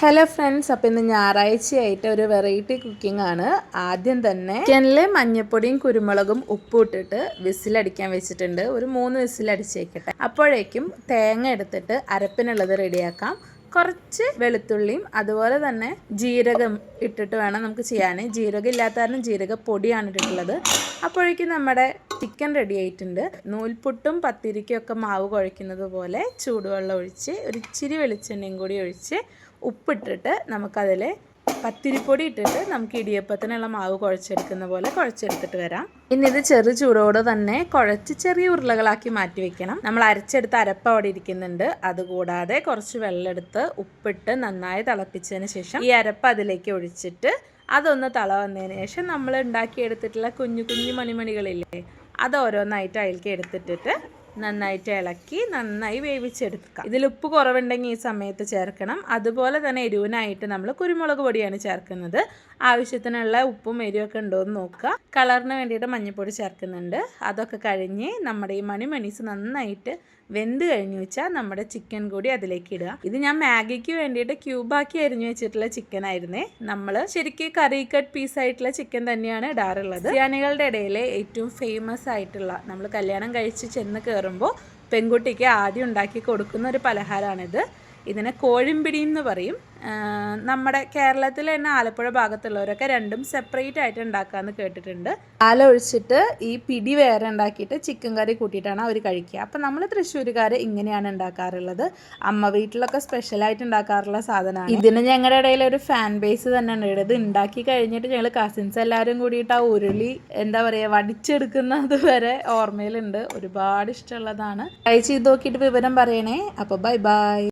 Hello friends, അപ്പോൾ ഇന്ന് ഞായറാഴ്ചയായിട്ട് ഒരു വെറൈറ്റി കുക്കിംഗ് ആണ്. ആദ്യം തന്നെ ചിക്കനിൽ മഞ്ഞൾപ്പൊടിയും കുരുമുളകും ഉപ്പും ഇട്ടിട്ട് വിസിലടിക്കാൻ വെച്ചിട്ടുണ്ട്. ഒരു 3 വിസിലടിച്ചേക്കട്ടെ. അപ്പോഴേക്കും തേങ്ങ എടുത്തിട്ട് അരപ്പിനുള്ളത് റെഡിയാക്കാം. കുറച്ച് വെളുത്തുള്ളിയും അതുപോലെ തന്നെ ജീരകം ഇട്ടിട്ട് വേണം നമുക്ക് ചെയ്യാൻ. ജീരകം ഇല്ലാത്ത കാരണം ജീരകപ്പൊടിയാണ് ഇട്ടിട്ടുള്ളത്. അപ്പോഴേക്കും നമ്മുടെ ചിക്കൻ റെഡി ആയിട്ടുണ്ട്. നൂൽപുട്ടും പത്തിരിക്കും ഒക്കെ മാവ് കുഴയ്ക്കുന്നത് പോലെ ചൂടുവെള്ളം ഒഴിച്ച് ഒരു ഇച്ചിരി വെളിച്ചെണ്ണയും കൂടി ഒഴിച്ച് ഉപ്പിട്ടിട്ട് നമുക്കതിൽ പത്തിരിപ്പൊടി ഇട്ടിട്ട് നമുക്ക് ഇടിയപ്പത്തിനുള്ള മാവ് കുഴച്ചെടുക്കുന്ന പോലെ കുഴച്ചെടുത്തിട്ട് വരാം. ഇനി ഇത് ചെറു ചൂടോടെ തന്നെ കുഴച്ച് ചെറിയ ഉരുളകളാക്കി മാറ്റി വെക്കണം. നമ്മൾ അരച്ചെടുത്ത് അരപ്പ് അവിടെ ഇരിക്കുന്നുണ്ട്. അതുകൂടാതെ കുറച്ച് വെള്ളം എടുത്ത് ഉപ്പിട്ട് നന്നായി തിളപ്പിച്ചതിന് ശേഷം ഈ അരപ്പ് അതിലേക്ക് ഒഴിച്ചിട്ട് അതൊന്ന് തള വന്നതിന് ശേഷം നമ്മൾ ഉണ്ടാക്കിയെടുത്തിട്ടുള്ള കുഞ്ഞു കുഞ്ഞു മണിമണികളില്ലേ, അത് ഓരോന്നായിട്ട് അതിലേക്ക് എടുത്തിട്ടിട്ട് നന്നായിട്ട് ഇളക്കി നന്നായി വേവിച്ചെടുക്കുക. ഇതിൽ ഉപ്പ് കുറവുണ്ടെങ്കിൽ ഈ സമയത്ത് ചേർക്കണം. അതുപോലെ തന്നെ എരിവിനായിട്ട് നമ്മൾ കുരുമുളക് പൊടിയാണ് ചേർക്കുന്നത്. ആവശ്യത്തിനുള്ള ഉപ്പും എരിവൊക്കെ ഉണ്ടോ എന്ന് നോക്കുക. കളറിന് വേണ്ടിയിട്ട് മഞ്ഞൾപ്പൊടി ചേർക്കുന്നുണ്ട്. അതൊക്കെ കഴിഞ്ഞ് നമ്മുടെ ഈ മണീസ് നന്നായിട്ട് വെന്ത് കഴിഞ്ഞു വെച്ചാൽ നമ്മുടെ ചിക്കൻ കൂടി അതിലേക്ക് ഇടുക. ഇത് ഞാൻ മാഗിക്ക് വേണ്ടിയിട്ട് ക്യൂബാക്കി അരിഞ്ഞു വെച്ചിട്ടുള്ള ചിക്കൻ ആയിരുന്നേ. നമ്മൾ ശരിക്കും കറി കട്ട് പീസായിട്ടുള്ള ചിക്കൻ തന്നെയാണ് ഇടാറുള്ളത്. ബിരിയാണികളുടെ ഇടയിൽ ഏറ്റവും ഫേമസ് ആയിട്ടുള്ള, നമ്മൾ കല്യാണം കഴിച്ച് ചെന്ന് കയറുമ്പോൾ പെൺകുട്ടിക്ക് ആദ്യം ഉണ്ടാക്കി കൊടുക്കുന്ന ഒരു പലഹാരമാണിത്. ഇതിനെ കോഴിമ്പിടി എന്ന് പറയും. നമ്മുടെ കേരളത്തിൽ തന്നെ ആലപ്പുഴ ഭാഗത്തുള്ളവരൊക്കെ രണ്ടും സെപ്പറേറ്റ് ആയിട്ട് ഉണ്ടാക്കാമെന്ന് കേട്ടിട്ടുണ്ട്. പാൽ ഒഴിച്ചിട്ട് ഈ പിടി വേറെ ഉണ്ടാക്കിയിട്ട് ചിക്കൻ കറി കൂട്ടിയിട്ടാണ് അവർ കഴിക്കുക. അപ്പം നമ്മൾ തൃശ്ശൂരുകാർ ഇങ്ങനെയാണ് ഉണ്ടാക്കാറുള്ളത്. അമ്മ വീട്ടിലൊക്കെ സ്പെഷ്യലായിട്ട് ഉണ്ടാക്കാറുള്ള സാധനമാണ്. ഇതിന് ഞങ്ങളുടെ ഇടയിൽ ഒരു ഫാൻ ബേസ് തന്നെ ഉണ്ട്. ഇത് ഉണ്ടാക്കി കഴിഞ്ഞിട്ട് ഞങ്ങൾ കസിൻസ് എല്ലാവരും കൂടിയിട്ട് ആ ഉരുളി വടിച്ചെടുക്കുന്നത് വരെ ഓർമ്മയിലുണ്ട്. ഒരുപാട് ഇഷ്ടമുള്ളതാണ്. ട്രൈ ചെയ്ത് നോക്കിയിട്ട് വിവരം പറയണേ. അപ്പോൾ ബൈ ബൈ.